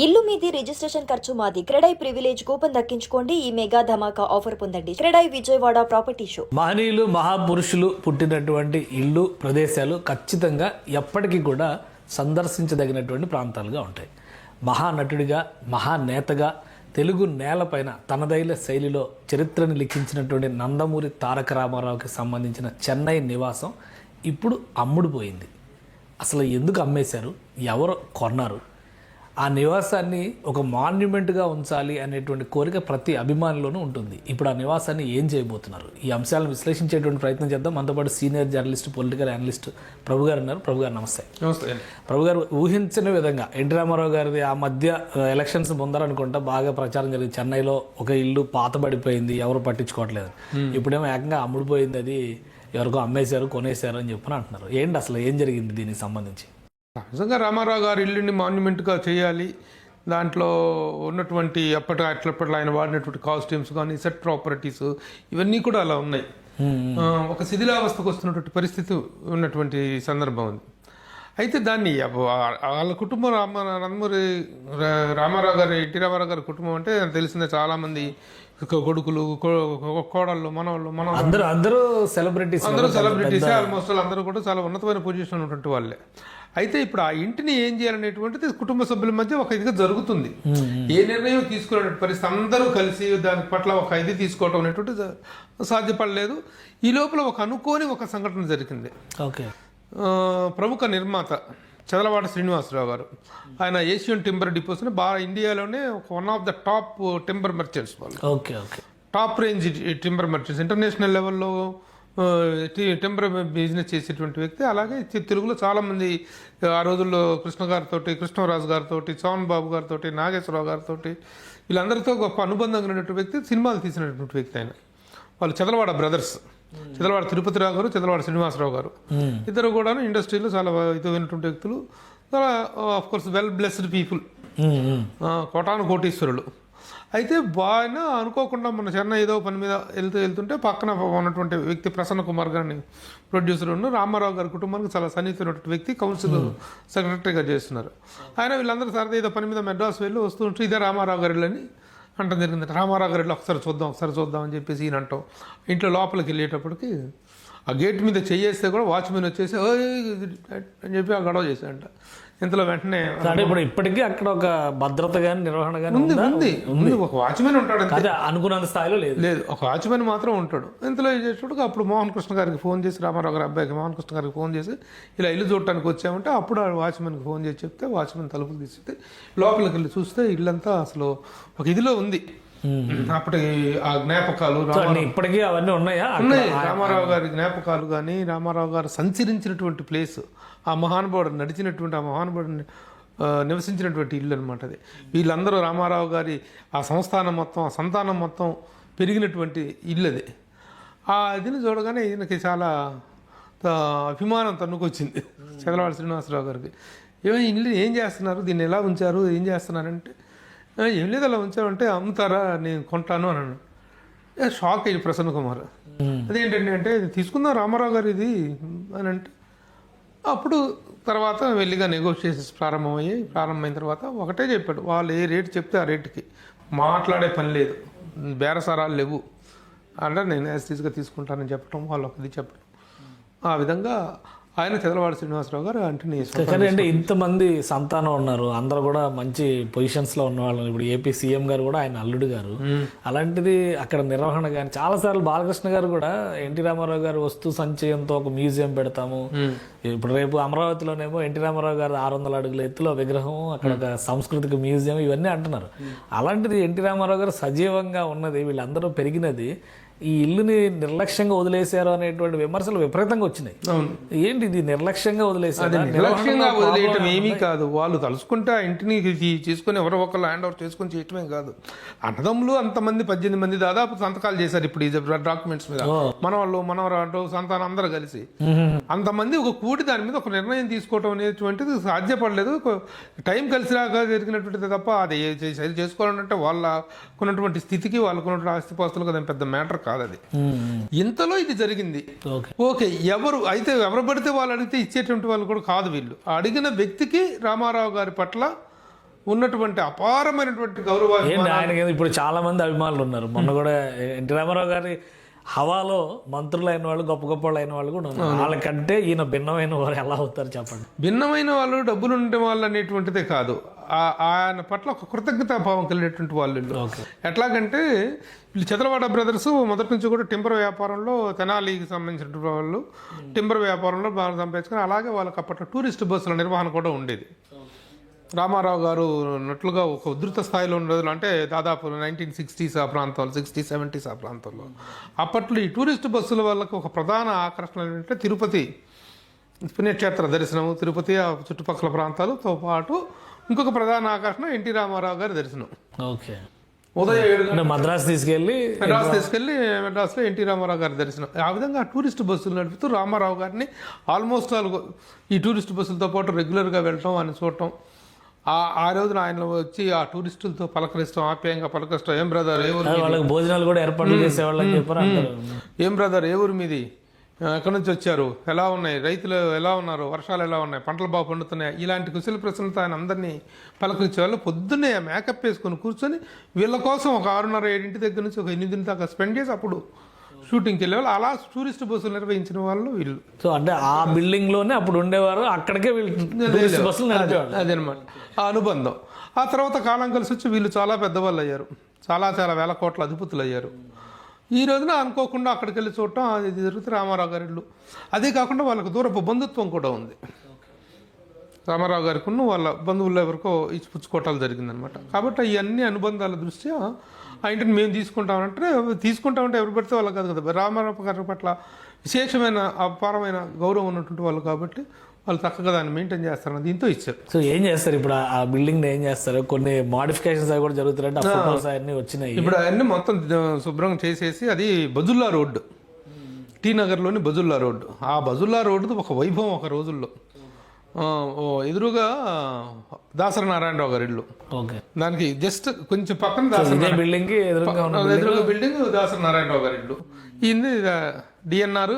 ఇల్లు మీది రిజిస్ట్రేషన్ ఖర్చు మాది. క్రెడై ప్రివిలేజ్ కూపన్ దక్కించుకోండి. ఈ మెగా ధమాకా ఆఫర్ పొందండి. CREDAI Vijayawada property show. మహనీయులు మహాపురుషులు పుట్టినటువంటి ఇళ్ళు ప్రదేశాలు ఖచ్చితంగా ఎప్పటికీ కూడా సందర్శించదగినటువంటి ప్రాంతాలుగా ఉంటాయి. మహానటుడిగా మహానేతగా తెలుగు నేలపైన తనదైన శైలిలో చరిత్రను లిఖించినటువంటి నందమూరి తారక రామారావుకి సంబంధించిన చెన్నై నివాసం ఇప్పుడు అమ్ముడుపోయింది. అసలు ఎందుకు అమ్మేశారు, ఎవరు కొన్నారు, ఆ నివాసాన్ని ఒక మాన్యుమెంట్గా ఉంచాలి అనేటువంటి కోరిక ప్రతి అభిమానిలోనూ ఉంటుంది. ఇప్పుడు ఆ నివాసాన్ని ఏం చేయబోతున్నారు, ఈ అంశాలను విశ్లేషించేటువంటి ప్రయత్నం చేద్దాం. మనతో పాటు సీనియర్ జర్నలిస్ట్, పొలిటికల్ అనలిస్ట్ ప్రభు గారు ఉన్నారు. ప్రభు గారు నమస్తే. నమస్తే. ప్రభు గారు, ఊహించిన విధంగా ఎన్టీ రామారావు గారిది ఆ మధ్య ఎలక్షన్స్ ముందరనుకుంటా బాగా ప్రచారం జరిగింది. చెన్నైలో ఒక ఇల్లు పాతబడిపోయింది, ఎవరు పట్టించుకోవట్లేదు. ఇప్పుడేమో ఏకంగా అమ్ముడుపోయింది, అది ఎవరికో అమ్మేశారు, కొనేశారు అని చెప్పని అంటున్నారు. ఏంటి అసలు ఏం జరిగింది దీనికి సంబంధించి? నిజంగా రామారావు గారి ఇల్లుని మాన్యుమెంట్గా చేయాలి, దాంట్లో ఉన్నటువంటి అప్పట్లో ఆయన వాడినటువంటి కాస్ట్యూమ్స్ కానీ సెట్ ప్రాపర్టీస్ ఇవన్నీ కూడా అలా ఉన్నాయి. ఒక శిథిలావస్థకు వస్తున్నటువంటి పరిస్థితి ఉన్నటువంటి సందర్భం ఉంది. అయితే దాన్ని వాళ్ళ కుటుంబం నందమూరి రామారావు గారి, ఎన్టీ రామారావు గారి కుటుంబం అంటే తెలిసిందే, చాలామంది కొడుకులు, కోడళ్ళు, మనవాళ్ళు అందరూ సెలబ్రిటీస్, ఆల్మోస్ట్ అందరూ కూడా చాలా ఉన్నతమైన పొజిషన్ ఉన్నటువంటి వాళ్ళే. అయితే ఇప్పుడు ఆ ఇంటిని ఏం చేయాలనేటువంటిది కుటుంబ సభ్యుల మధ్య ఒక ఇదిగా జరుగుతుంది. ఏ నిర్ణయం తీసుకునే పరిస్థితి అందరూ కలిసి దాని పట్ల ఒక ఇది తీసుకోవటం అనేటువంటిది సాధ్యపడలేదు. ఈ లోపల ఒక అనుకోని ఒక సంఘటన జరిగింది. ఓకే. ప్రముఖ నిర్మాత చదలవాడ శ్రీనివాసరావు గారు, ఆయన ఏషియన్ టింబర్ డిపోస్ని బాగా ఇండియాలోనే one of the top timber merchants వాళ్ళు. Okay okay. Top range timber merchants, international లెవెల్లో టెంపర్ బిజినెస్ చేసేటువంటి వ్యక్తి. అలాగే తెలుగులో చాలామంది ఆ రోజుల్లో కృష్ణ గారితో, కృష్ణరాజు గారితో, చౌన్ బాబు గారితో, నాగేశ్వరరావు గారితో, వీళ్ళందరితో గొప్ప అనుబంధం కలిగినటువంటి వ్యక్తి, సినిమాలు తీసినటువంటి వ్యక్తి ఆయన. వాళ్ళు చదలవాడ బ్రదర్స్, చదలవాడ తిరుపతిరావు గారు, చదలవాడ శ్రీనివాసరావు గారు, ఇద్దరు కూడా ఇండస్ట్రీలో చాలా ఇదైనటువంటి వ్యక్తులు, చాలా of course well blessed people, కోటాను కోటీశ్వరులు. అయితే ఆయన అనుకోకుండా మన చెన్నై ఏదో పని మీద వెళ్తుంటే పక్కన ఉన్నటువంటి వ్యక్తి ప్రసన్న కుమార్ గారిని ప్రొడ్యూసర్ ఉన్న రామారావు గారి కుటుంబానికి చాలా సన్నిహితమైనటువంటి వ్యక్తి, కౌన్సిల్ సెక్రటరీగా చేస్తున్నారు. ఆయన వీళ్ళందరూ సరదా ఏదో పని మీద మెడ్రాస్ వెళ్ళి వస్తుంటే ఇదే రామారావు గారి అని అంటాం జరిగింది. రామారావు గారి ఒకసారి చూద్దాం అని చెప్పేసి ఈయన అంటాం. ఇంట్లో లోపలికి వెళ్ళేటప్పటికి ఆ గేట్ మీద చెయ్యేస్తే కూడా వాచ్మెన్ వచ్చేసి అని చెప్పి ఆ గొడవ చేశాడంట. ఇంతలో వెంటనే ఇప్పుడు ఇప్పటికీ అక్కడ ఒక భద్రత కానీ నిర్వహణ కానీ ఉంది. ఒక వాచ్మెన్ ఉంటాడు, అనుకున్నంత స్థాయిలో లేదు, ఒక వాచ్మెన్ మాత్రం ఉంటాడు. ఇంతలో చేసేటప్పుడు అప్పుడు మోహన్ కృష్ణ గారికి ఫోన్ చేసి, రామారావు గారి అబ్బాయికి మోహన్ కృష్ణ గారికి ఫోన్ చేసి ఇలా ఇల్లు చూడటానికి వచ్చామంటే అప్పుడు ఆ వాచ్మెన్కి ఫోన్ చేసి చెప్తే వాచ్మెన్ తలుపులు తీస్తే లోపలికి వెళ్ళి చూస్తే ఇల్లంతా అసలు ఒక ఇదిలో ఉంది. అప్పటి ఆ జ్ఞాపకాలు ఇప్పటికీ అవన్నీ ఉన్నాయి. రామారావు గారి జ్ఞాపకాలు కానీ, రామారావు గారు సంచరించినటువంటి ప్లేస్, ఆ మహానుభావుడు నడిచినటువంటి, ఆ మహానుభావుడు నివసించినటువంటి ఇల్లు అనమాట అది. వీళ్ళందరూ రామారావు గారి ఆ సంస్థానం మొత్తం, ఆ సంతానం మొత్తం పెరిగినటువంటి ఇల్లు అది. ఆ ఇదిని చూడగానే ఈయనకి చాలా అభిమానం తన్నుకొచ్చింది చదలవాడ శ్రీనివాసరావు గారికి. ఇల్లు ఏం చేస్తున్నారు, దీన్ని ఎలా ఉంచారు, ఏం చేస్తున్నారంటే ఏం లేదు అలా ఉంచామంటే అమ్ముతారా, నేను కొంటాను అని అన్నాను. షాక్ అయ్యి ప్రసన్న కుమార్, అదేంటండి అంటే తీసుకుందాం రామారావు గారు ఇది అని అంటే, అప్పుడు తర్వాత వెళ్ళిగా నెగోషియేషన్స్ ప్రారంభమైన తర్వాత ఒకటే చెప్పాడు, వాళ్ళు ఏ రేటు చెప్తే ఆ రేటుకి మాట్లాడే పని లేదు, బేరసారాలు లేవు అంటే నేను యాస్టీస్గా తీసుకుంటానని చెప్పడం, వాళ్ళు ఒకది చెప్పడం. ఆ విధంగా ఆయన చదలవాడ శ్రీనివాసరావు గారు అంటే ఇంతమంది సంతానం ఉన్నారు, అందరూ కూడా మంచి పొజిషన్స్లో ఉన్నవాళ్ళు. ఇప్పుడు ఏపీ సీఎం గారు కూడా ఆయన అల్లుడు గారు. అలాంటిది అక్కడ నిర్వహణ కానీ చాలాసార్లు బాలకృష్ణ గారు కూడా ఎన్టీ రామారావు గారు వస్తు సంచయంతో ఒక మ్యూజియం పెడతాము, ఇప్పుడు రేపు అమరావతిలోనేమో ఎన్టీ రామారావు గారు 600 అడుగుల ఎత్తులో విగ్రహం, అక్కడ ఒక సాంస్కృతిక మ్యూజియం, ఇవన్నీ అంటున్నారు. అలాంటిది ఎన్టీ రామారావు గారు సజీవంగా ఉన్నది, వీళ్ళందరూ పెరిగినది, ఈ ఇల్లుని నిర్లక్ష్యంగా వదిలేశారు అనేటువంటి విమర్శలు విపరీతంగా వచ్చినాయి. ఏంటి ఇది నిర్లక్ష్యంగా వదిలేశారు? నిర్లక్ష్యంగా వదిలేయటం ఏమీ కాదు. వాళ్ళు తలుసుకుంటే ఆ ఇంటిని చేసుకుని ఎవరో ఒకళ్ళు హ్యాండ్ ఓవర్ చేసుకుని చేయటమే కాదు. అన్నదమ్ములు అంతమంది 18 మంది దాదాపు సంతకాలు చేశారు ఇప్పుడు ఈ డాక్యుమెంట్స్ మీద. మనవాళ్ళు, మనవరాళ్ళు, సంతానం అందరూ కలిసి అంతమంది ఒక కూడి దాని మీద ఒక నిర్ణయం తీసుకోవటం అనేటువంటిది సాధ్యపడలేదు. టైం కలిసి రాక జరిగినటువంటిది తప్ప అది చేసుకోవాలంటే వాళ్ళకున్నటువంటి స్థితికి, వాళ్ళకున్నటువంటి ఆస్తిపాస్తులకు అది పెద్ద మ్యాటర్ కాదు అది. ఇంతలో ఇది జరిగింది. ఓకే, ఎవరు పడితే వాళ్ళు అడిగితే ఇచ్చేటువంటి వాళ్ళు కూడా కాదు వీళ్ళు. అడిగిన వ్యక్తికి రామారావు గారి పట్ల ఉన్నటువంటి అపారమైనటువంటి గౌరవ ఏంటి ఆయనకి ఇప్పుడు చాలా మంది అభిమానులు ఉన్నారు. మొన్న కూడా ఎన్టీ రామారావు గారి హవాలో మంత్రులు అయిన వాళ్ళు, గొప్ప గొప్ప వాళ్ళు అయిన వాళ్ళు కూడా ఉన్నారు. వాళ్ళకంటే ఈయన భిన్నమైన వారు ఎలా అవుతారు చెప్పండి? భిన్నమైన వాళ్ళు, డబ్బులు ఉండే వాళ్ళు అనేటువంటిదే కాదు, ఆయన పట్ల ఒక కృతజ్ఞతాభావం కలిగేటువంటి వాళ్ళు వీళ్ళు. ఎట్లాగంటే వీళ్ళు చదలవాడ బ్రదర్స్ మొదటి నుంచి కూడా టింబర్ వ్యాపారంలో, తెనాలికి సంబంధించిన వాళ్ళు టింబర్ వ్యాపారంలో బాగా సంపాదించుకొని, అలాగే వాళ్ళకి అప్పట్లో టూరిస్ట్ బస్సుల నిర్వహణ కూడా ఉండేది. రామారావు గారు ఉన్నట్లుగా ఒక ఉధృత స్థాయిలో ఉన్న రోజులు అంటే దాదాపు 1960s ఆ ప్రాంతాలు, 60s 70s ఆ ప్రాంతాల్లో అప్పట్లో ఈ టూరిస్ట్ బస్సుల వాళ్ళకి ఒక ప్రధాన ఆకర్షణ ఏంటంటే తిరుపతి పుణ్యక్షేత్ర దర్శనము, తిరుపతి ఆ చుట్టుపక్కల ప్రాంతాలతో పాటు ఇంకొక ప్రధాన ఆకర్షణ ఎన్టీ రామారావు గారి దర్శనం. ఓకే, ఉదయం 7 మద్రాసు తీసుకెళ్ళి మెడ్రాస్లో ఎన్టీ రామారావు గారి దర్శనం. ఆ విధంగా టూరిస్ట్ బస్సులు నడుపుతూ రామారావు గారిని ఆల్మోస్ట్ ఈ టూరిస్ట్ బస్సులతో పాటు రెగ్యులర్గా వెళ్ళటం, ఆయన చూడటం, ఆ రోజున ఆయన వచ్చి ఆ టూరిస్టులతో పలకరిస్తాం, ఆప్యాయంగా పలకరిస్తాం. ఏం బ్రదర్ ఏ ఊరు, వాళ్ళకి భోజనాలు కూడా ఏర్పాట్లు చేసేవాళ్ళని చెప్పారు. ఏం బ్రదర్ ఏ ఊరు మీది, ఎక్కడి నుంచి వచ్చారు, ఎలా ఉన్నాయి, రైతులు ఎలా ఉన్నారు, వర్షాలు ఎలా ఉన్నాయి, పంటలు బాగా పండుతున్నాయి, ఇలాంటి కుశల ప్రశ్నలతో ఆయన అందరినీ పలకరించేవాళ్ళు. పొద్దున్నే మేకప్ వేసుకొని కూర్చొని వీళ్ళ కోసం ఒక 6:30 7 దగ్గర నుంచి ఒక 8 దాకా స్పెండ్ చేసి అప్పుడు షూటింగ్కి వెళ్ళేవాళ్ళు. అలా టూరిస్ట్ బస్సులు నిర్వహించిన వాళ్ళు వీళ్ళు. సో అంటే ఆ బిల్డింగ్ లోనే అప్పుడు ఉండేవారు, అక్కడికే వీళ్ళు బస్సులు నడిపేవాళ్ళు. అదనమాట ఆ అనుబంధం. ఆ తర్వాత కాలం కలిసి వచ్చి వీళ్ళు చాలా పెద్దవాళ్ళు అయ్యారు, చాలా చాలా వేల కోట్ల అధిపతులు అయ్యారు. ఈ రోజున అనుకోకుండా అక్కడికి వెళ్ళి చూడటం అది జరుగుతుంది. రామారావు గారి ఇల్లు అదే కాకుండా వాళ్ళకు దూరపు బంధుత్వం కూడా ఉంది. రామారావు గారికి వాళ్ళ బంధువుల్లో ఎవరికో ఇచ్చి పుచ్చుకోవటాలు జరిగిందనమాట. కాబట్టి ఈ అన్ని అనుబంధాల దృష్ట్యా ఆ ఇంటిని మేము తీసుకుంటామంటే ఎవరు పడితే వాళ్ళు కాదు కదా. రామారావు గారి పట్ల విశేషమైన అపారమైన గౌరవం ఉన్నటువంటి వాళ్ళు కాబట్టి వాళ్ళు చక్కగా దాన్ని మెయింటైన్ చేస్తారు, దీంతో ఇచ్చారు. సో ఏం చేస్తారు ఇప్పుడు ఆ బిల్డింగ్ ఏం చేస్తారు? కొన్ని మోడిఫికేషన్స్ అవి కూడా జరుగుతున్నాయంటే అవన్నీ వచ్చినాయి. ఇప్పుడు అవన్నీ మొత్తం శుభ్రం చేసేసి అది బజుల్లా రోడ్డు, టీ నగర్లోని బజుల్లా రోడ్డు. ఆ బజుల్లా రోడ్డు ఒక వైభవం ఒక రోజుల్లో. ఎదురుగా దాసరి నారాయణరావు గారి ఇల్లు, దానికి జస్ట్ కొంచెం పక్కన బిల్డింగ్ ఎదురుగా బిల్డింగ్ దాసరి నారాయణరావు గారి ఇల్లు. ఇది డిఎన్ఆర్,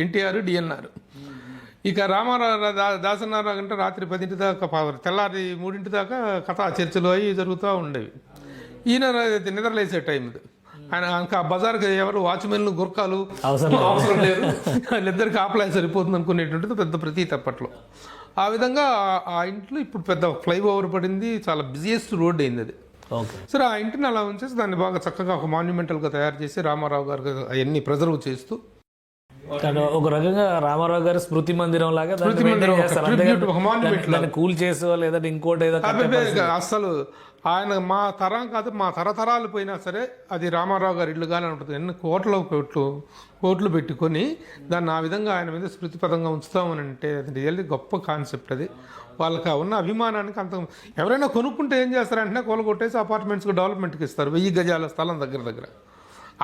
ఎన్టీఆర్, డిఎన్ఆర్. ఇక రామారావు దాసనారావు అంటే రాత్రి 10 దాకా, తెల్లారి 3 దాకా కథా చర్చలు అవి జరుగుతూ ఉండేవి. ఈయన నిద్రలేసే టైం ఇది. ఆయన ఇంకా బజార్కి ఎవరు వాచ్మెన్లు గుర్కాలు అవసరం లేదు, వాళ్ళిద్దరికి ఆపలే సరిపోతుంది అనుకునేటువంటిది పెద్ద ప్రతీతి అప్పట్లో. ఆ విధంగా ఆ ఇంట్లో ఇప్పుడు పెద్ద ఫ్లైఓవర్ పడింది, చాలా బిజియెస్ట్ రోడ్ అయింది అది. సరే ఆ ఇంటిని అలా ఉంచేసి దాన్ని బాగా చక్కగా ఒక మాన్యుమెంటల్గా తయారు చేసి రామారావు గారికి అవన్నీ ప్రిజర్వ్ చేస్తూ ఒక రకంగా రామారావు గారి స్మృతి మందిరం లాగా కూల్ చేసో లేదా ఇంకోటి ఏదో అసలు ఆయన మా తరం కాదు, మా తరతరాలు పోయినా సరే అది రామారావు గారి ఇల్లుగానే ఉంటుంది. ఎన్ని కోట్లు పెట్టుకొని దాన్ని ఆ విధంగా ఆయన మీద స్మృతిపదంగా ఉంచుతామని అంటే అది రియల్లీ గొప్ప కాన్సెప్ట్. అది వాళ్ళకి ఉన్న అభిమానానికి అంత. ఎవరైనా కొనుక్కుంటే ఏం చేస్తారంటే కొలగొట్టేసి అపార్ట్మెంట్స్కి డెవలప్మెంట్కి ఇస్తారు 1000 గజాల స్థలం దగ్గర.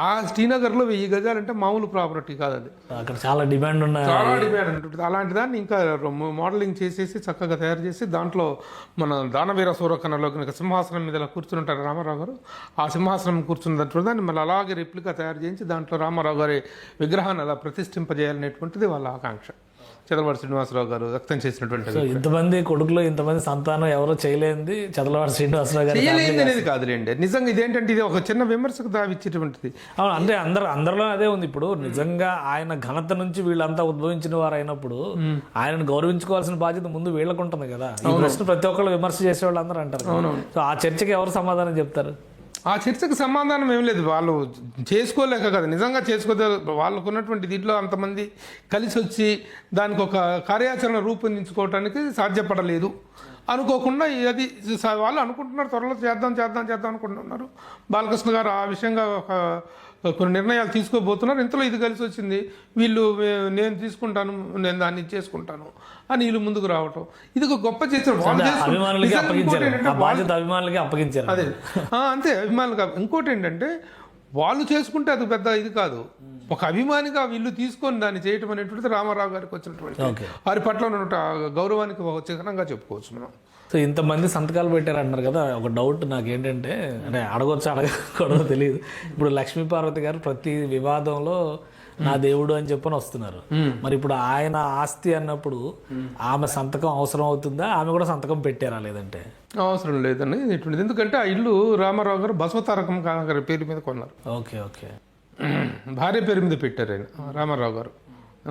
ఆ శ్రీనగర్లో 1000 గజాలంటే మామూలు ప్రాపర్టీ కాదు, అది అక్కడ చాలా డిమాండ్ ఉంటుంది. అలాంటి దాన్ని ఇంకా మోడలింగ్ చేసేసి చక్కగా తయారు చేసి దాంట్లో మన దానవీర సూరకర్ణలో సింహాసనం మీద కూర్చుని ఉంటారు రామారావు గారు. ఆ సింహాసనం కూర్చున్నట్టు దాన్ని మళ్ళీ అలాగే రిప్లికా తయారు చేయించి దాంట్లో రామారావు గారి విగ్రహాన్ని అలా ప్రతిష్ఠింపజేయాలనేటువంటిది వాళ్ళ ఆకాంక్ష. చదలవాడ శ్రీనివాసరావు గారు వ్యక్తం చేసినటువంటి. ఇంతమంది కొడుకులు ఇంతమంది సంతానం ఎవరో చేయలేంది చదలవాడ శ్రీనివాసరావు గారు చేయలేదు అనేది కాదులేండి. నిజంగా ఇదేంటంటే ఇది ఒక చిన్న విమర్శకు దావిచ్చేటువంటిది. అవును, అంటే అందరిలో అదే ఉంది. ఇప్పుడు నిజంగా ఆయన ఘనత నుంచి వీళ్ళంతా ఉద్భవించిన వారు అయినప్పుడు ఆయనను గౌరవించుకోవాల్సిన బాధ్యత ముందు వీళ్ళకు ఉంటుంది కదా. ఈ ప్రశ్న ప్రతి ఒక్కళ్ళు విమర్శ చేసే వాళ్ళు అందరూ అంటారు. సో ఆ చర్చకి ఎవరు సమాధానం చెప్తారు? ఆ చర్చకు సమాధానం ఏం లేదు, వాళ్ళు చేసుకోలేక కదా. నిజంగా చేసుకోతే వాళ్ళకు ఉన్నటువంటి దీంట్లో అంతమంది కలిసి వచ్చి దానికి ఒక కార్యాచరణ రూపొందించుకోవటానికి సాధ్యపడలేదు. అనుకోకుండా అది వాళ్ళు అనుకుంటున్నారు త్వరలో చేద్దాం అనుకుంటున్నారు. బాలకృష్ణ గారు ఆ విషయంగా కొన్ని నిర్ణయాలు తీసుకోబోతున్నారు. ఇంతలో ఇది కలిసి వచ్చింది. వీళ్ళు నేను తీసుకుంటాను, నేను దాన్ని చేసుకుంటాను అని వీళ్ళు ముందుకు రావటం ఇది ఒక గొప్ప చేశారు. అదే అంతే అభిమానులుగా. ఇంకోటి ఏంటంటే వాళ్ళు చేసుకుంటే అది పెద్ద ఇది కాదు, ఒక అభిమానిగా వీళ్ళు తీసుకొని దాన్ని చేయటం అనేటువంటిది రామారావు గారికి వచ్చినటువంటి వారి పట్ల ఉన్న గౌరవానికి ఒక చిహ్నంగా చెప్పుకోవచ్చు మనం. సో ఇంతమంది సంతకాలు పెట్టారు అంటున్నారు కదా. ఒక డౌట్ నాకేంటంటే, అంటే అడగకూడదో తెలియదు. ఇప్పుడు లక్ష్మీపార్వతి గారు ప్రతి వివాదంలో నా దేవుడు అని చెప్పని వస్తున్నారు. మరి ఇప్పుడు ఆయన ఆస్తి అన్నప్పుడు ఆమె సంతకం అవసరం అవుతుందా, ఆమె కూడా సంతకం పెట్టారా లేదంటే? అవసరం లేదని ఇటువంటిది. ఎందుకంటే ఆ ఇల్లు రామారావు గారు బసవతారకం గారి పేరు మీద కొన్నారు. Okay okay. భార్య పేరు మీద పెట్టారు ఆయన రామారావు గారు.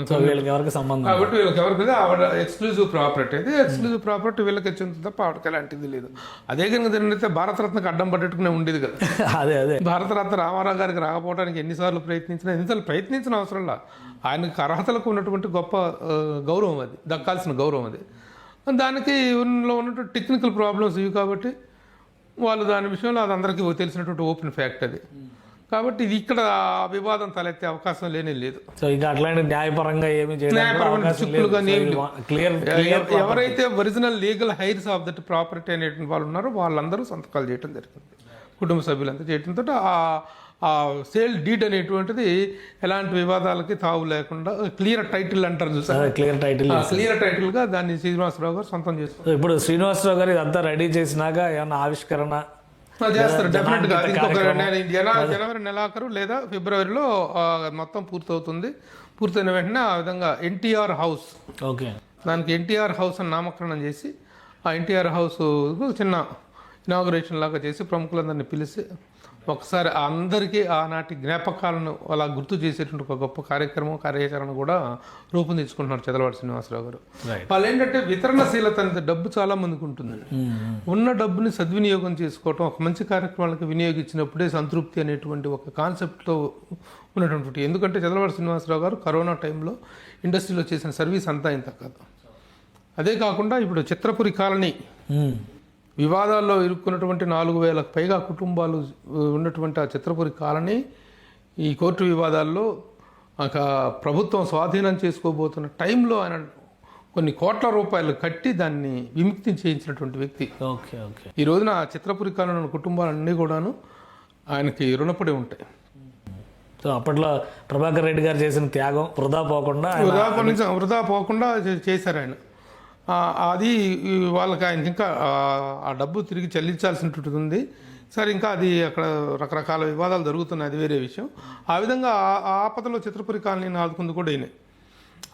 సో వీళ్ళకి ఎవరికి సంబంధం కాబట్టి వీళ్ళకి ఎవరికి ఆవిడ ఎక్స్క్లూజివ్ ప్రాపర్టీ అయితే ఎక్స్క్లూజివ్ ప్రాపర్టీ వీళ్ళకి చెందుతుంది తప్ప ఆవిడకి ఎలాంటిది లేదు. అదే కనుక జరిగితే భారతరత్నకు అడ్డం పట్టేట్టుకునే ఉండేది కదా. అదే భారతరత్న రామారావు గారికి రాకపోవడానికి ఎన్నిసార్లు ప్రయత్నించిన అవసరంలా ఆయనకు అర్హతలకు ఉన్నటువంటి గొప్ప గౌరవం అది, దక్కాల్సిన గౌరవం అది. దానికి ఉన్నటువంటి టెక్నికల్ ప్రాబ్లమ్స్ ఇవి కాబట్టి వాళ్ళు దాని విషయంలో అది అందరికీ తెలిసినటువంటి ఓపెన్ ఫ్యాక్ట్ అది. కాబట్టి ఇది ఇక్కడ వివాదం తలెత్తే అవకాశం లేనే లేదు. సో ఇంకా అట్లాంటి న్యాయపరంగా ఏమి ఎవరైతే original legal heirs of that property అనేటువంటి వాళ్ళు ఉన్నారో వాళ్ళందరూ సంతకాలు చేయడం జరిగింది, కుటుంబ సభ్యులంతా చేయడంతో ఆ సేల్ డీడ్ అనేటువంటిది ఎలాంటి వివాదాలకి తావు లేకుండా క్లియర్ టైటిల్ అంటారు చూసారు, క్లియర్ టైటిల్ గా దాన్ని శ్రీనివాసరావు గారు సొంతం చేస్తారు. ఇప్పుడు శ్రీనివాసరావు గారు ఇదంతా రెడీ చేసినాక ఏమన్నా ఆవిష్కరణ చేస్తారు డెఫినెట్ గా. ఇంకొక జనవరి నెలాఖరు లేదా ఫిబ్రవరిలో మొత్తం పూర్తవుతుంది. పూర్తయిన వెంటనే ఆ విధంగా ఎన్టీఆర్ హౌస్, ఓకే, దానికి ఎన్టీఆర్ హౌస్ అని నామకరణం చేసి ఆ ఎన్టీఆర్ హౌస్ చిన్న ఇనాగరేషన్ లాగా చేసి ప్రముఖులందరినీ పిలిచి ఒకసారి అందరికీ ఆనాటి జ్ఞాపకాలను అలా గుర్తు చేసేటువంటి ఒక గొప్ప కార్యాచరణ కూడా రూపొందించుకుంటున్నారు చదలవాడి శ్రీనివాసరావు గారు. వాళ్ళు ఏంటంటే వితరణశీలత అనేది డబ్బు చాలా మందికి ఉంటుంది. ఉన్న డబ్బుని సద్వినియోగం చేసుకోవటం, ఒక మంచి కార్యక్రమాలకు వినియోగించినప్పుడే సంతృప్తి అనేటువంటి ఒక కాన్సెప్ట్తో ఉన్నటువంటి. ఎందుకంటే చదలవాడి శ్రీనివాసరావు గారు కరోనా టైంలో ఇండస్ట్రీలో చేసిన సర్వీస్ అంతా ఇంత కాదు. అదే కాకుండా ఇప్పుడు చిత్రపురి కాలనీ వివాదాల్లో ఇరుక్కున్నటువంటి 4,000కు పైగా కుటుంబాలు ఉన్నటువంటి ఆ చిత్రపురి కాలనీ ఈ కోర్టు వివాదాల్లో ప్రభుత్వం స్వాధీనం చేసుకోబోతున్న టైంలో ఆయన కొన్ని కోట్ల రూపాయలు కట్టి దాన్ని విముక్తి చేయించినటువంటి వ్యక్తి. ఈ రోజున ఆ చిత్రపురి కాలనీ కుటుంబాలన్నీ కూడాను ఆయనకి రుణపడి ఉంటాయి. సో అప్పట్లో ప్రభాకర్ రెడ్డి గారు చేసిన త్యాగం వృధా పోకుండా చేశారు ఆయన. అది వాళ్ళకి ఆయనకి ఇంకా ఆ డబ్బు తిరిగి చెల్లించాల్సినటువంటి ఉంది. సరే, ఇంకా అది అక్కడ రకరకాల వివాదాలు జరుగుతున్నాయి, అది వేరే విషయం. ఆ విధంగా ఆ ఆపదలో చిత్రపురి కాలనీని ఆదుకుంది కూడా ఈయన.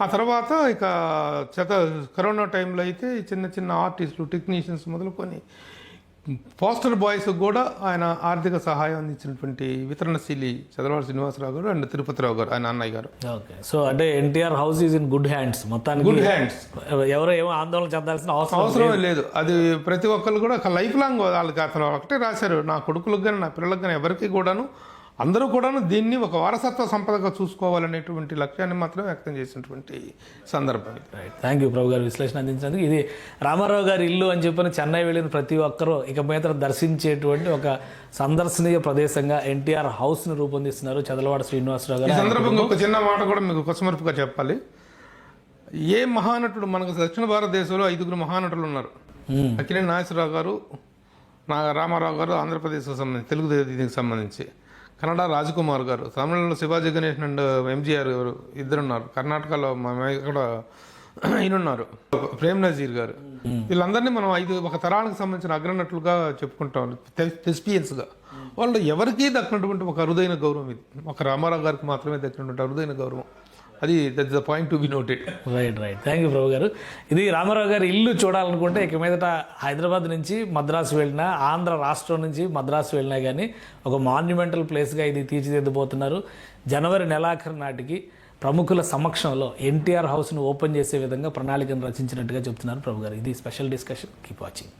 ఆ తర్వాత ఇక కరోనా టైంలో అయితే చిన్న చిన్న ఆర్టిస్టులు, టెక్నీషియన్స్ మొదలుకొని పోస్టర్ బాయ్స్ కూడా ఆయన ఆర్థిక సహాయం అందించినటువంటి వితరణశీలి చదలవాడి శ్రీనివాసరావు గారు అండ్ తిరుపతిరావు గారు, ఆయన అన్నయ్య గారు. సో అంటే NTR house is in good hands, మొత్తానికి గుడ్ హ్యాండ్స్. ఎవరో ఏమో ఆందోళన చెందాల్సిన అవసరం లేదు. అది ప్రతి ఒక్కరు కూడా లైఫ్ లాంగ్ వాళ్ళకి అతను ఒకటే రాశారు, నా కొడుకులకు కానీ నా పిల్లలకు కానీ ఎవరికి కూడాను అందరూ కూడాను దీన్ని ఒక వారసత్వ సంపదగా చూసుకోవాలనేటువంటి లక్ష్యాన్ని మాత్రం వ్యక్తం చేసినటువంటి సందర్భం. థ్యాంక్ యూ ప్రభు గారు విశ్లేషణ అందించినందుకు. ఇది రామారావు గారి ఇల్లు అని చెప్పని చెన్నై వెళ్ళిన ప్రతి ఒక్కరూ ఇక మీద దర్శించేటువంటి ఒక సందర్శనీయ ప్రదేశంగా ఎన్టీఆర్ హౌస్ను రూపొందిస్తున్నారు చదలవాడి శ్రీనివాసరావు గారు. ఈ సందర్భంగా ఒక చిన్న మాట కూడా మీకు కొసమరుపుగా చెప్పాలి. ఏ మహానటుడు, మనకు దక్షిణ భారతదేశంలో 5 మహానటులు ఉన్నారు. అక్కినేని నాగేశ్వరరావు గారు, రామారావు గారు ఆంధ్రప్రదేశ్కి సంబంధించి, తెలుగు దీనికి సంబంధించి, కన్నడ రాజకుమార్ గారు, తమిళంలో శివాజీ గణేశన్ అండ్ ఎంజీఆర్ గారు ఇద్దరున్నారు, కర్ణాటకలో ఇక్కడ ఈయనున్నారు ప్రేమ్ నజీర్ గారు. వీళ్ళందరినీ మనం ఒక తరానికి సంబంధించిన అగ్రనటులుగా చెప్పుకుంటాం, థెస్పియన్స్గా. వాళ్ళు ఎవరికీ దక్కినటువంటి ఒక అరుదైన గౌరవం ఇది, ఒక రామారావు గారికి మాత్రమే దక్కినటువంటి అరుదైన గౌరవం. అది that is the point to be noted. Right. Thank you Prabhu గారు. ఇది రామారావు గారి ఇల్లు చూడాలనుకుంటే ఇక మీదట హైదరాబాద్ నుంచి మద్రాసు వెళ్ళినా, ఆంధ్ర రాష్ట్రం నుంచి మద్రాసు వెళ్ళినా కానీ ఒక మాన్యుమెంటల్ ప్లేస్గా ఇది తీర్చిదిద్దబోతున్నారు. జనవరి నెలాఖరు నాటికి ప్రముఖుల సమక్షంలో ఎన్టీఆర్ హౌస్ను ఓపెన్ చేసే విధంగా ప్రణాళికను రచించినట్టుగా చెప్తున్నారు ప్రభు గారు. ఇది స్పెషల్ డిస్కషన్. Keep watching.